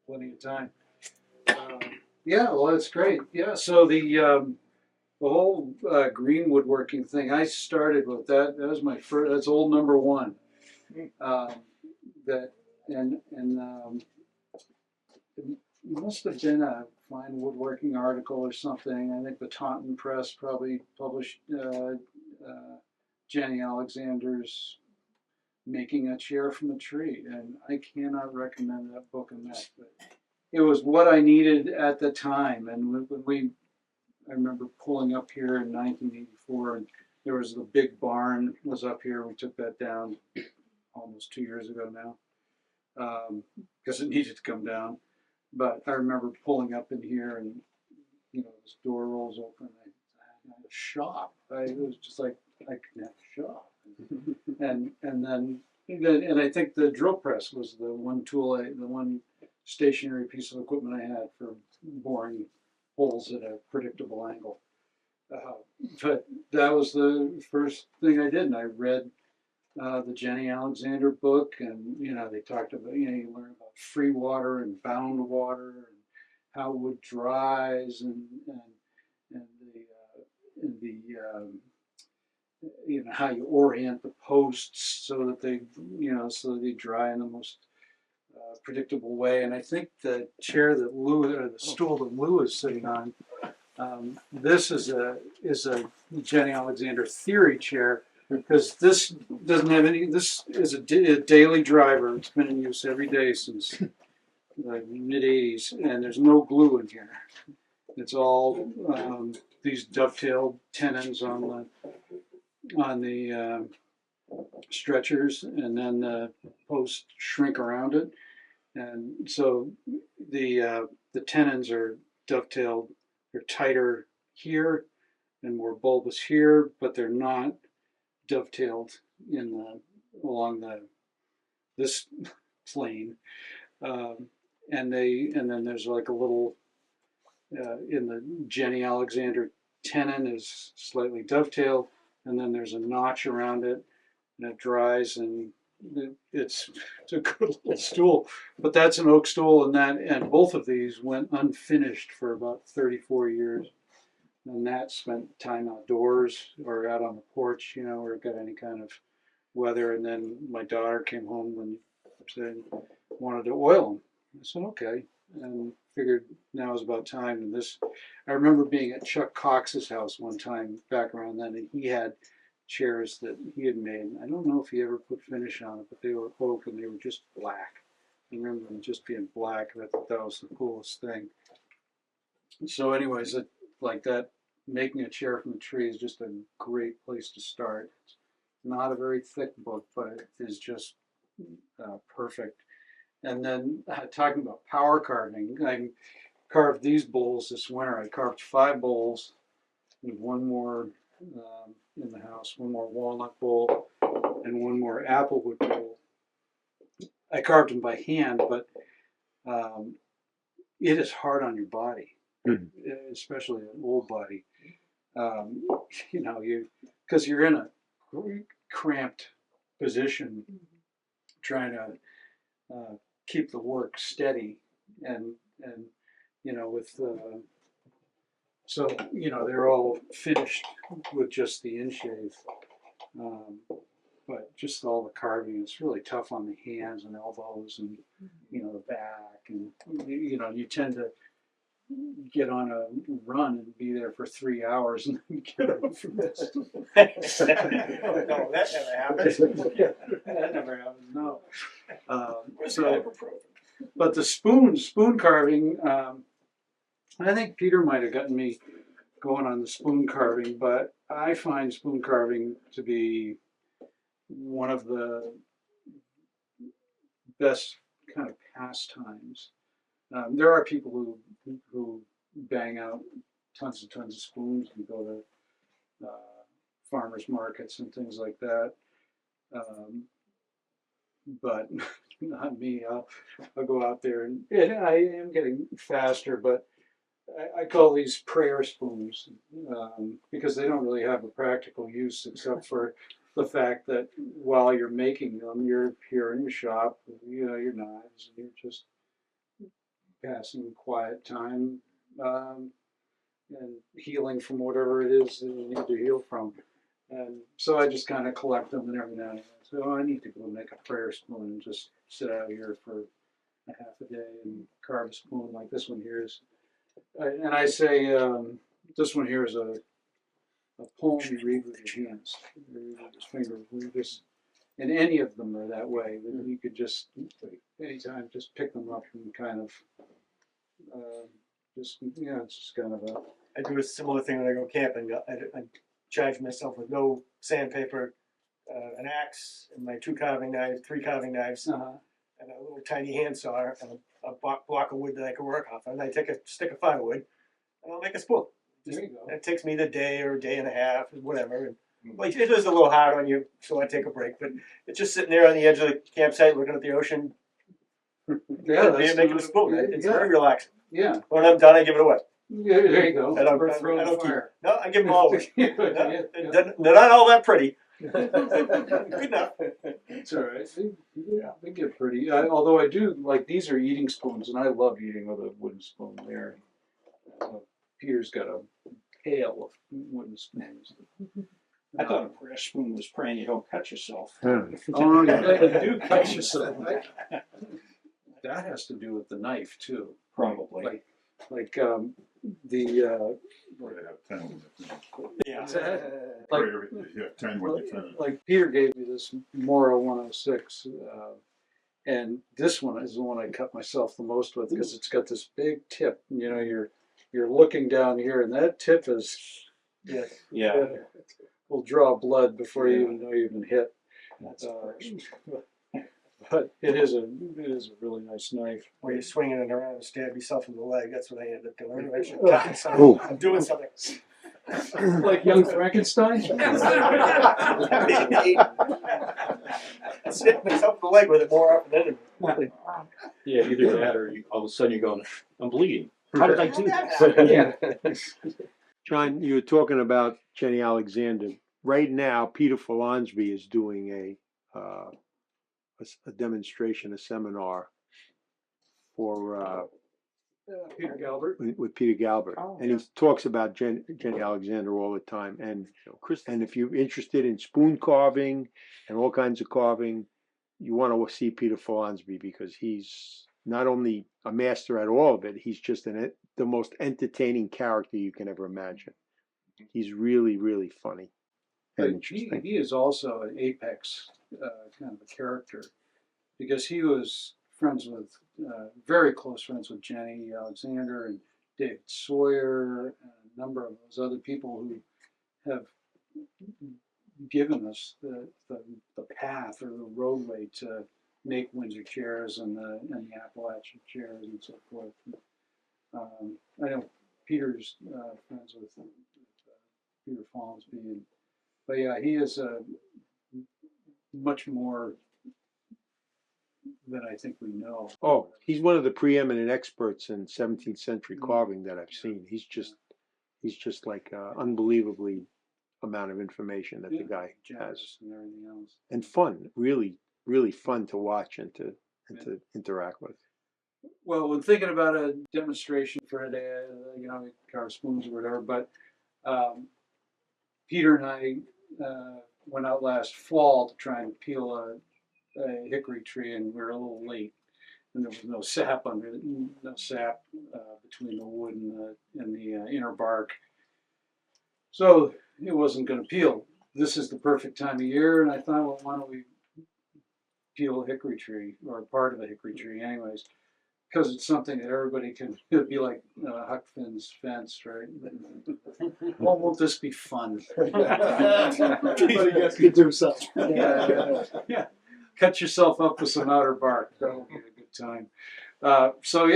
plenty of time. Yeah, well, that's great. Yeah, so the whole green woodworking thing, I started with that. That was my first. That's old number one. Um, that and it must have been a fine woodworking article or something. I think the Taunton Press probably published Jenny Alexander's Making a Chair from a Tree, and I cannot recommend that book enough. But it was what I needed at the time, and I remember pulling up here in 1984, and there was the big barn was up here. We took that down almost 2 years ago now, because it needed to come down. But I remember pulling up in here, and this door rolls open. I had a shop. It was just like I could have a shop, and I think the drill press was the one tool, the one stationary piece of equipment I had for boring holes at a predictable angle. But that was the first thing I did, and I read the Jenny Alexander book, and they talked about you learn about free water and bound water and how wood dries and the how you orient the posts so that they dry in the most predictable way. And I think the chair that Lou, or the stool that Lou is sitting on, this is a Jenny Alexander theory chair, because this doesn't have any. This is a daily driver. It's been in use every day since the mid '80s, and there's no glue in here. It's all these dovetailed tenons on the stretchers, and then the posts shrink around it, and so the tenons are dovetailed. They're tighter here and more bulbous here, but they're not dovetailed along this plane. And then there's like a little in the Jenny Alexander tenon is slightly dovetailed, and then there's a notch around it, and it dries, and it's a good little stool. But that's an oak stool, and both of these went unfinished for about 34 years. And that spent time outdoors or out on the porch, or got any kind of weather. And then my daughter came home and said wanted to oil them. I said okay, and figured now was about time. And I remember being at Chuck Cox's house one time back around then, and he had chairs that he had made. I don't know if he ever put finish on it, but they were oak and they were just black. I remember them just being black, and I thought that was the coolest thing. So anyways, like that, making a chair from a tree is just a great place to start. It's not a very thick book, but it is just perfect. And then talking about power carving, I carved these bowls this winter. I carved 5 bowls with one more in the house, one more walnut bowl, and one more applewood bowl. I carved them by hand, but it is hard on your body, especially an old body. Because you're in a cramped position trying to keep the work steady, and with so they're all finished with just the in-shave, but just all the carving, it's really tough on the hands and elbows, and the back, and you tend to get on a run and be there for 3 hours and then get up from this. No, that never happens. That never happens. No. But the spoon carving, I think Peter might have gotten me going on the spoon carving, but I find spoon carving to be one of the best kind of pastimes. There are people who bang out tons and tons of spoons and go to farmers markets and things like that. But not me. I'll go out there, and I am getting faster, but I call these prayer spoons, because they don't really have a practical use except for the fact that while you're making them, you're here in your shop, your knives, and you're just passing quiet time, and healing from whatever it is that you need to heal from. And so I just kind of collect them and every now and then. So I need to go make a prayer spoon and just sit out here for a half a day and carve a spoon like this one here is. And I say, this one here is a poem you read with your hands, you read with your fingers. You just, and any of them are that way. You could just, anytime, just pick them up and kind of, just, you know, it's just kind of a. I do a similar thing when I go camping. I charge myself with no sandpaper, an axe, and my 2 carving knives, 3 carving knives, and a little tiny handsaw, and a block of wood that I can work off. And I take a stick of firewood, and I'll make a spoon. There you go. It takes me the day or a day and a half, whatever. And like it is a little hard on you, so I take a break. But it's just sitting there on the edge of the campsite, looking at the ocean. Yeah, making a spoon. It's very relaxing. Yeah. When I'm done, I give it away. Yeah, there you go. I don't, Or throw I the don't keep. fire. No, I give them all away. Yeah, They're not all that pretty. Good enough. It's all right. They get pretty. Although I do like these are eating spoons, and I love eating with a wooden spoon. There, Peter's got a pail of wooden spoons. I thought a prayer spoon was praying you don't cut yourself. Oh, you do cut yourself. That has to do with the knife too. Probably. Like Well, they have 10 with it. Yeah. like Prayer, you have 10 with the 10. like Peter gave me this Mora 106, and this one is the one I cut myself the most with because it's got this big tip. You know, you're looking down here, and that tip is Yeah. will draw blood before you even know you've been hit. That's But it is a really nice knife. Where you're swinging it around and stab yourself in the leg. That's what I ended up doing. I should Oh. cut something. I'm doing something. Like young Frankenstein. I stabbed myself in the leg with it more often than Yeah, either that or all of a sudden you're going, I'm bleeding. How did I do that? Yeah. John, you were talking about Jenny Alexander. Right now, Peter Folonsby is doing a demonstration, a seminar for Peter Galbert. with Peter Galbert, and he talks about Jenny Alexander all the time. And if you're interested in spoon carving and all kinds of carving, you want to see Peter Folonsby because he's not only a master at all of it, he's just the most entertaining character you can ever imagine. He's really, really funny and But interesting. he is also an apex kind of a character because he was friends with, very close friends with Jenny Alexander and David Sawyer and a number of those other people who have given us the path or the roadway to make Windsor chairs and the Appalachian chairs and so forth. I know Peter's friends with Peter Folonsby, but yeah, he is much more than I think we know. Oh, he's one of the preeminent experts in 17th century carving that I've seen. He's just like unbelievably amount of information that the guy has, Jazz and everything else. and fun, really, really fun to watch and to interact with. Well, when thinking about a demonstration for a day, carve spoons or whatever, but Peter and I went out last fall to try and peel a hickory tree, and we were a little late, and there was no sap between the wood and the inner bark, so it wasn't going to peel. This is the perfect time of year, and I thought, well, why don't we peel a hickory tree or a part of a hickory tree, anyways? Because it's something that everybody can. It'd be like Huck Finn's fence, right? Well, won't this be fun? Everybody gets to do something. Yeah. Cut yourself up with some outer bark. That'll be a good time. So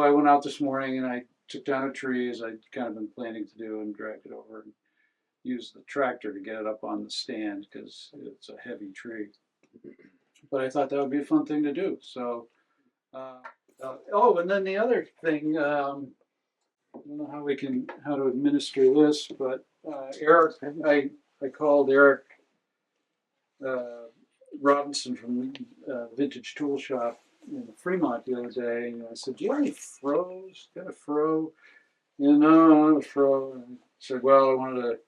I went out this morning and I took down a tree as I'd kind of been planning to do and dragged it over and used the tractor to get it up on the stand because it's a heavy tree. But I thought that would be a fun thing to do. So. And then the other thing, I don't know how to administer this, but Eric, I called Eric Robinson from Vintage Tool Shop in Fremont the other day, and I said, "Do you have any froze? Got a fro?" You know, I don't have a fro. And I said, "Well, I wanted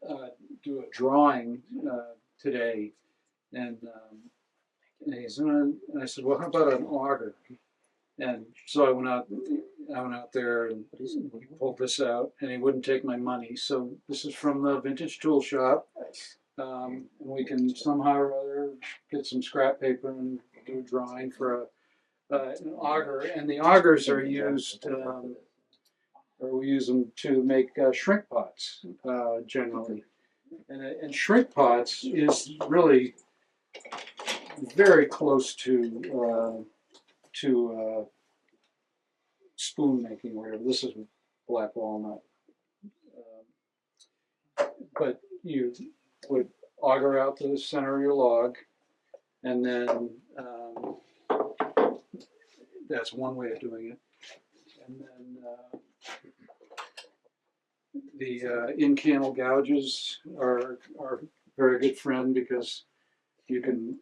to do a drawing today," and he said, and I said, "Well, how about an auger?" And so I went out there and pulled this out, and he wouldn't take my money. So this is from the vintage tool shop. Nice. And we can somehow or other get some scrap paper and do a drawing for an auger. And the augers are used, or we use them to make shrink pots generally. And shrink pots is really very close to spoon making, or whatever. This is black walnut, but you would auger out to the center of your log, and then that's one way of doing it. And then the in-cannel gouges are a very good friend, because you can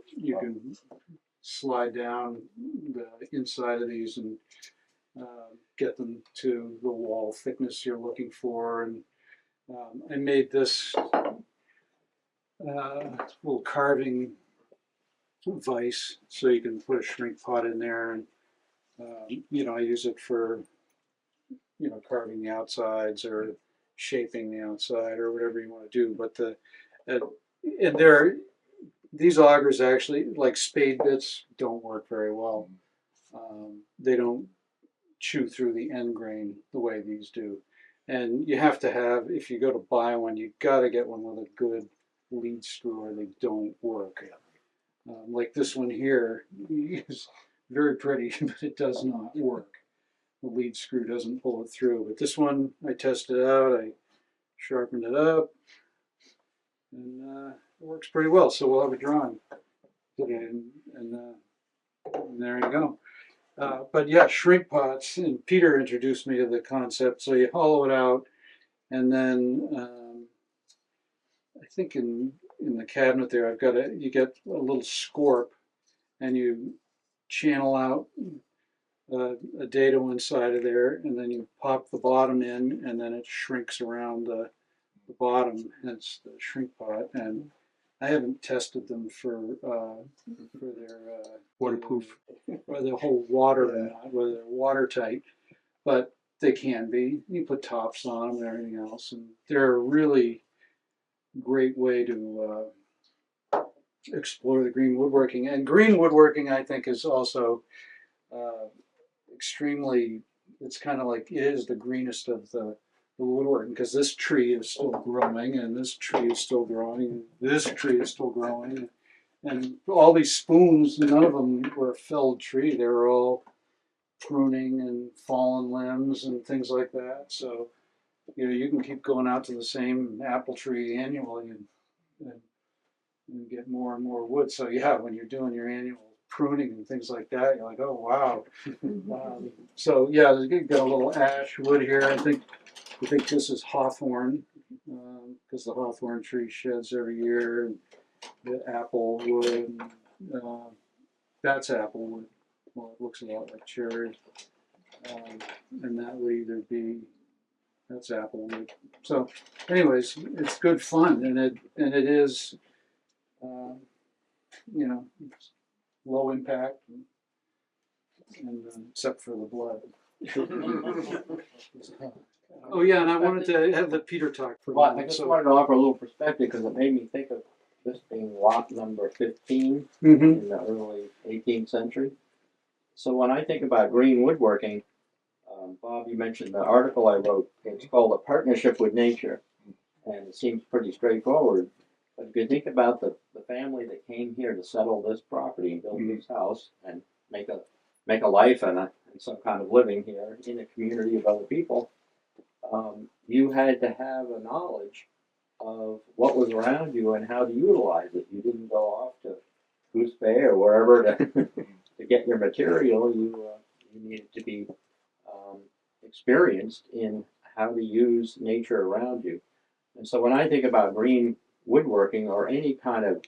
slide down the inside of these and get them to the wall thickness you're looking for. And I made this little carving vise, so you can put a shrink pot in there, and I use it for carving the outsides or shaping the outside or whatever you want to do. But these augers actually, like spade bits, don't work very well. They don't chew through the end grain the way these do. And you have to have, if you go to buy one, you got to get one with a good lead screw, or they don't work. Like this one here is very pretty, but it does not work. The lead screw doesn't pull it through. But this one, I tested out, I sharpened it up, and it works pretty well. So we'll have a drawing today, and there you go. But yeah, shrink pots, and Peter introduced me to the concept. So you hollow it out, and then I think in the cabinet there, you get a little scorp, and you channel out a dado inside of there, and then you pop the bottom in, and then it shrinks around the bottom. Hence the shrink pot. And I haven't tested them for their Waterproof. whether they hold water or not, whether they're watertight, but they can be. You put tops on them and everything else, and they're a really great way to explore the green woodworking. And green woodworking, I think, is also extremely, it's kind of like, it is the greenest of the woodworking, because this tree is still growing, and this tree is still growing, and this tree is still growing. And all these spoons, none of them were a felled tree. They were all pruning and fallen limbs and things like that. So, you can keep going out to the same apple tree annually and get more and more wood. So yeah, when you're doing your annual pruning and things like that, you're like, oh wow. So yeah, you got a little ash wood here. I think this is hawthorn, because the hawthorn tree sheds every year. And the apple wood, that's apple wood. Well, it looks a lot like cherry, and that would either be, that's apple wood. So, anyways, it's good fun, and it is, low impact, and except for the blood. Oh yeah, and I wanted to have the Peter talk for a Well, I moment. just So, wanted to offer a little perspective because it made me think of this being lot number 15 mhm. in the early 18th century. So when I think about green woodworking, Bob, you mentioned the article I wrote. It's called A Partnership with Nature, and it seems pretty straightforward. But if you think about the family that came here to settle this property and build this house and make a life and some kind of living here in a community of other people, you had to have a knowledge of what was around you and how to utilize it. You didn't go off to Goose Bay or wherever to get your material. You needed to be experienced in how to use nature around you. And so when I think about green woodworking or any kind of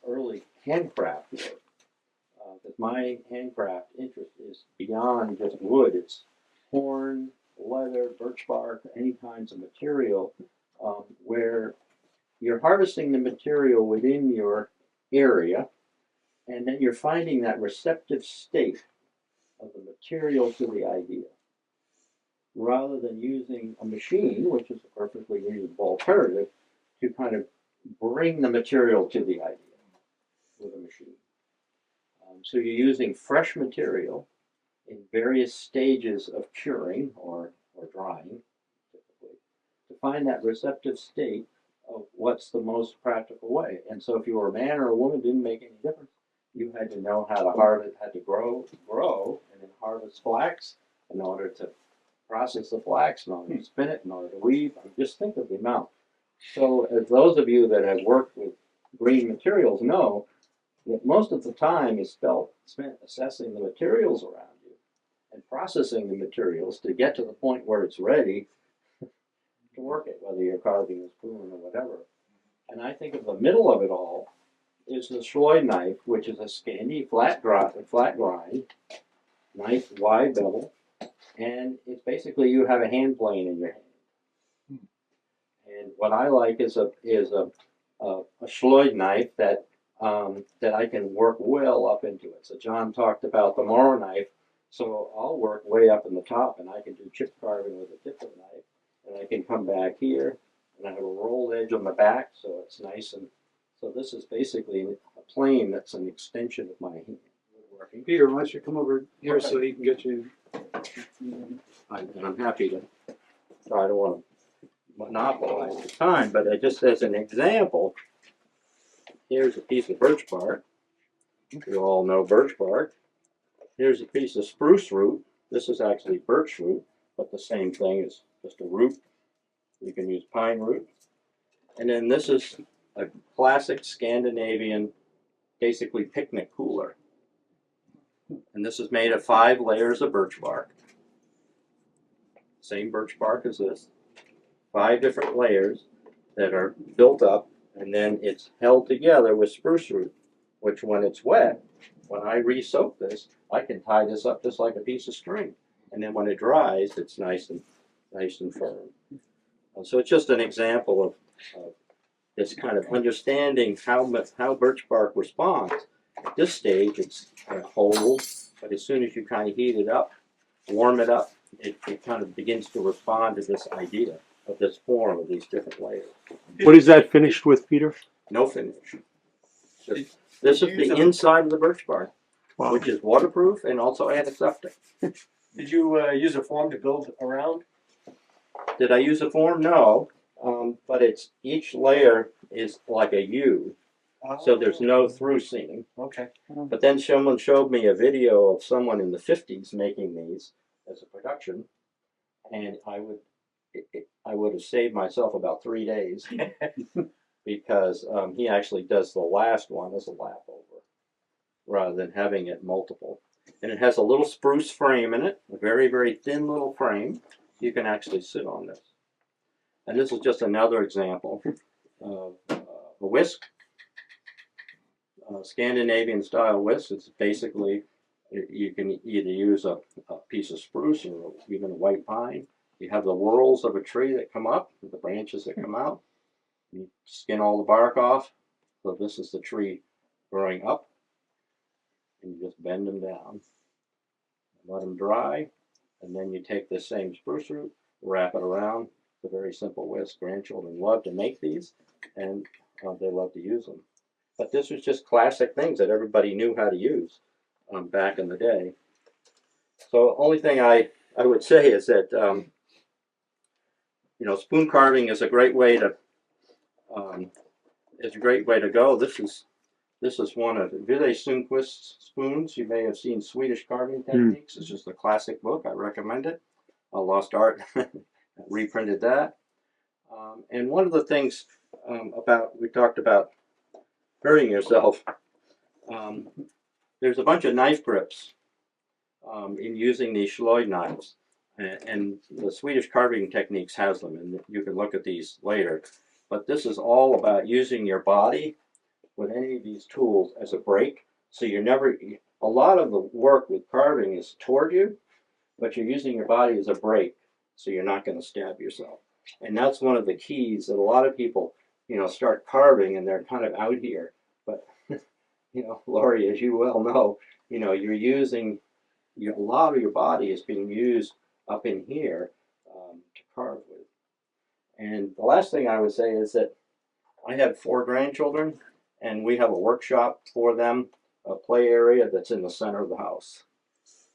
early handcraft work, because my handcraft interest is beyond just wood. It's horn, leather, birch bark, any kinds of material where you're harvesting the material within your area, and then you're finding that receptive state of the material to the idea, rather than using a machine, which is a perfectly reasonable alternative, to kind of bring the material to the idea with a machine. So you're using fresh material in various stages of curing or drying, typically, to find that receptive state of what's the most practical way. And so if you were a man or a woman, it didn't make any difference. You had to know how to harvest, had to grow, and then harvest flax in order to process the flax, in order to spin it, in order to weave. Just think of the amount. So as those of you that have worked with green materials know, that most of the time is spent assessing the materials around you and processing the materials to get to the point where it's ready to work it, whether you're carving a spoon or whatever. And I think of the middle of it all is the Schloid knife, which is a Scandi flat grind, nice wide bevel, and it's basically you have a hand plane in your hand. And what I like is a Schloid knife that I can work well up into it. So John talked about the Morrow knife, so I'll work way up in the top, and I can do chip carving with the tip of the knife, and I can come back here, and I have a rolled edge on the back, so it's nice. And so this is basically a plane that's an extension of my hand. Peter, why don't you come over here so he can get you. And I'm happy to. I don't want to monopolize the time, but just as an example, here's a piece of birch bark. You all know birch bark. Here's a piece of spruce root. This is actually birch root, but the same thing is just a root. You can use pine root. And then this is a classic Scandinavian, basically picnic cooler. And this is made of 5 layers of birch bark. Same birch bark as this. 5 different layers that are built up, and then it's held together with spruce root, which when it's wet, when I re-soak this, I can tie this up just like a piece of string. And then when it dries, it's nice and firm. So it's just an example of this kind of understanding how birch bark responds. At this stage, it's kind of cold, but as soon as you kind of heat it up, warm it up, it kind of begins to respond to this idea of this form of these different layers. What is that finished with, Peter? No finish. This is the inside of the birch bark, Wow. which is waterproof and also antiseptic. Did you use a form to build around? Did I use a form? No, but each layer is like a U, so there's no through seam. Okay. But then someone showed me a video of someone in the 50s making these as a production, and I would have saved myself about 3 days because he actually does the last one as a lap over rather than having it multiple. And it has a little spruce frame in it, a very, very thin little frame. You can actually sit on this. And this is just another example of a whisk, Scandinavian style whisk. It's basically, you can either use a piece of spruce or even a white pine. You have the whorls of a tree that come up, the branches that come out. You skin all the bark off. So this is the tree growing up. And you just bend them down. Let them dry. And then you take this same spruce root, wrap it around. It's a very simple whisk. Grandchildren love to make these, and they love to use them. But this was just classic things that everybody knew how to use back in the day. So only thing I would say is that spoon carving is a great way to go. This is one of Ville Sundquist's spoons. You may have seen Swedish Carving Techniques. It's just a classic book. I recommend it. Lost Art reprinted that. And one of the things we talked about hurting yourself. There's a bunch of knife grips in using these Schloid knives. And the Swedish Carving Techniques has them, and you can look at these later. But this is all about using your body with any of these tools as a brake, so you're never a lot of the work with carving is toward you, but you're using your body as a brake, so you're not going to stab yourself. And that's one of the keys that a lot of people, start carving and they're kind of out here. But, Laurie, as you well know, you're using, a lot of your body is being used up in here to carve with. And the last thing I would say is that I have 4 grandchildren, and we have a workshop for them, a play area that's in the center of the house,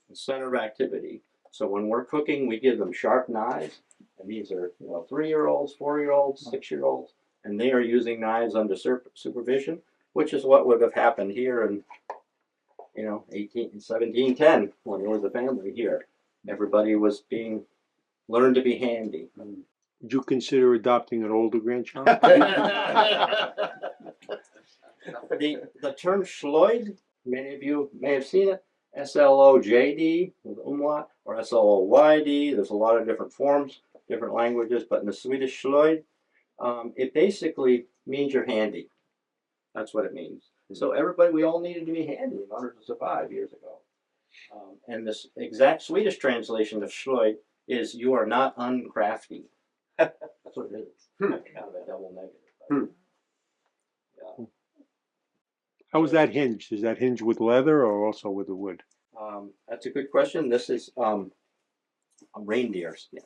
the center of activity. So when we're cooking, we give them sharp knives, and these are 3-year-olds, 4-year-olds, 6-year-olds, and they are using knives under supervision, which is what would have happened here in 1710 when there was a family here. Everybody was learned to be handy. Would you consider adopting an older grandchild? The term Schloid, many of you may have seen it, S-L-O-J-D with umlaut, or S-L-O-Y-D. There's a lot of different forms, different languages, but in the Swedish Schloid, it basically means you're handy. That's what it means. So we all needed to be handy in order to survive years ago. And this exact Swedish translation of Schloid is you are not uncrafty. That's what it is. Kind of a double negative. Yeah. How is that hinged? Is that hinged with leather or also with the wood? That's a good question. This is a reindeer skin.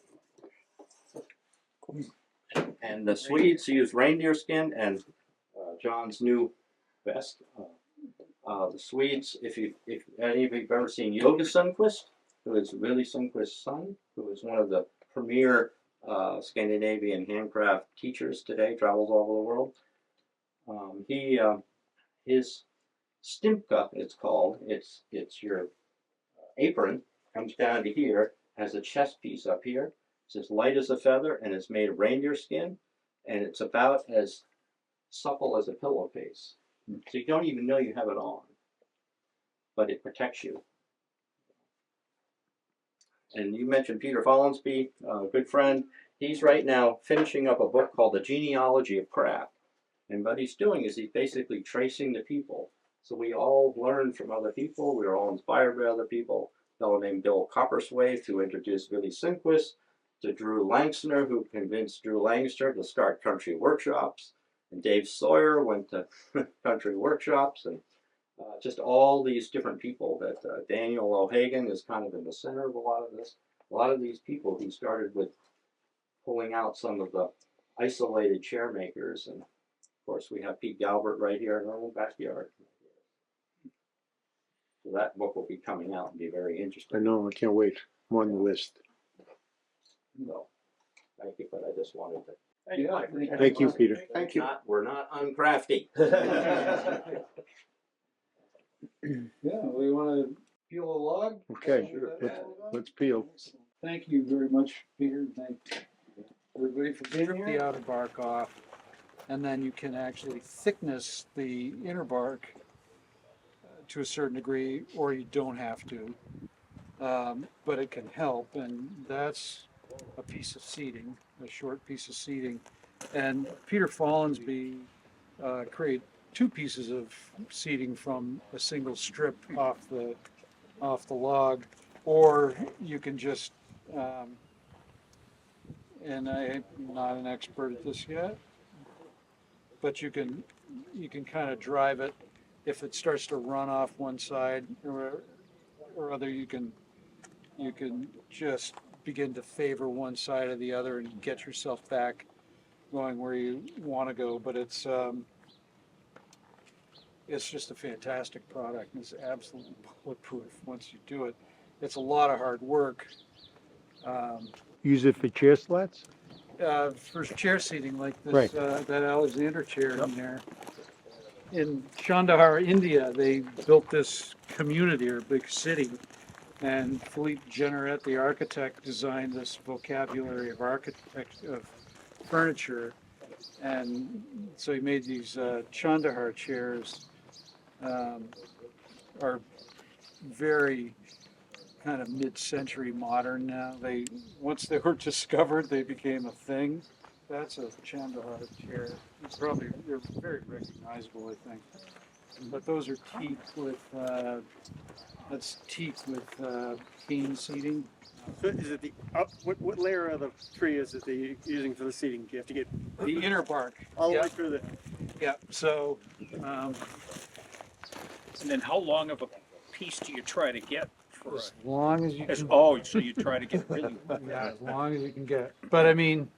And the Swedes use reindeer skin, and John's new vest. The Swedes, if any of you have ever seen Yoga Sundquist, who is Willy Sundquist's son, who is one of the premier Scandinavian handcraft teachers today, travels all over the world. His stimka, it's called. It's your apron, comes down to here, has a chest piece up here. It's as light as a feather, and it's made of reindeer skin, and it's about as supple as a pillowcase. So you don't even know you have it on, but it protects you. And you mentioned Peter Follansbee, a good friend. He's right now finishing up a book called The Genealogy of Craft. And what he's doing is he's basically tracing the people. So we all learn from other people. We are all inspired by other people. A fellow named Bill Copperswaith, who introduced Willy Sundquist, to Drew Langster, who convinced Drew Langster to start country workshops. And Dave Sawyer went to country workshops, and just all these different people that Daniel O'Hagan is kind of in the center of a lot of this. A lot of these people he started with pulling out some of the isolated chair makers, and of course we have Pete Galbert right here in our own backyard. So that book will be coming out and be very interesting. I know, I can't wait. I'm on the list. So, thank you, but I just wanted to. Thank you, Peter. Thank you. We're not uncrafty. Yeah, we want to peel a log? Okay, Is that what that's all about? let's peel. Thank you very much, Peter. Thank everybody for being Strip here. the outer bark off, and then you can actually thickness the inner bark to a certain degree, or you don't have to. But it can help, and that's a piece of seating, a short piece of seating. And Peter Follansbee created 2 pieces of seating from a single strip off the log, or you can just and I'm not an expert at this yet, but you can kind of drive it. If it starts to run off one side or other, you can just begin to favor one side or the other and get yourself back going where you want to go. But it's just a fantastic product. It's absolutely bulletproof once you do it. It's a lot of hard work. Use it for chair slats? For chair seating like this, Right. that Alexander chair in there. In Kandahar, India, they built this community or big city, and Philippe Generette, the architect, designed this vocabulary of furniture, and so he made these Kandahar chairs. Are very kind of mid-century modern now. Once they were discovered, they became a thing. That's a Kandahar chair. They're very recognizable, I think. but those are teak with, that's teak with cane seating. So is it the what layer of the tree is it that you're using for the seating? Do you have to get The inner bark. all the Yeah. way through the? Yeah, so, And then how long of a piece do you try to get for as long as you a, as, can. oh, so you try to get really, Yeah, as long as you can get it. But I mean,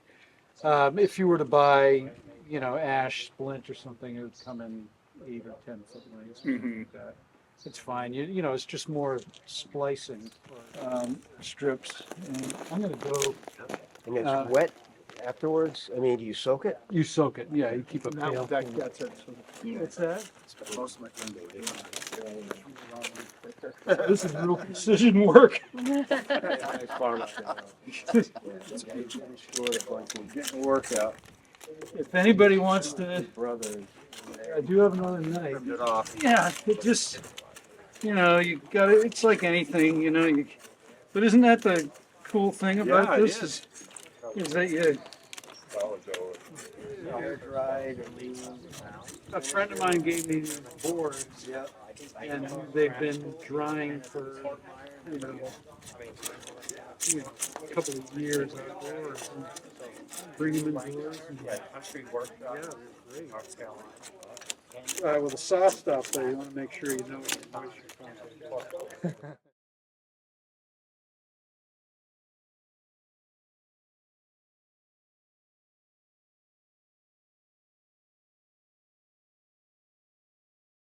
if you were to buy, you know, ash splint or something, it would come in 8 or 10 foot lengths. Something like that. It's fine. You know, it's just more splicing strips. And I'm gonna go. And it's Uh, wet afterwards? I mean, do you soak it? You soak it. Yeah, you keep it pale. That's it. What's that? Most of my time. This is real precision work. Getting workout. If anybody wants to, Brother. I do have another knife. It off. Yeah, it just, you know, you got to it's like anything, you know. But isn't that the cool thing about Yeah, it this? Is that you? Air dried or lean? A friend of mine gave me these boards, and they've been drying for, you know, a couple of years outdoors. And bring them indoors. And, yeah, they're great. With the soft stuff, though, you want to make sure you know what your moisture content is.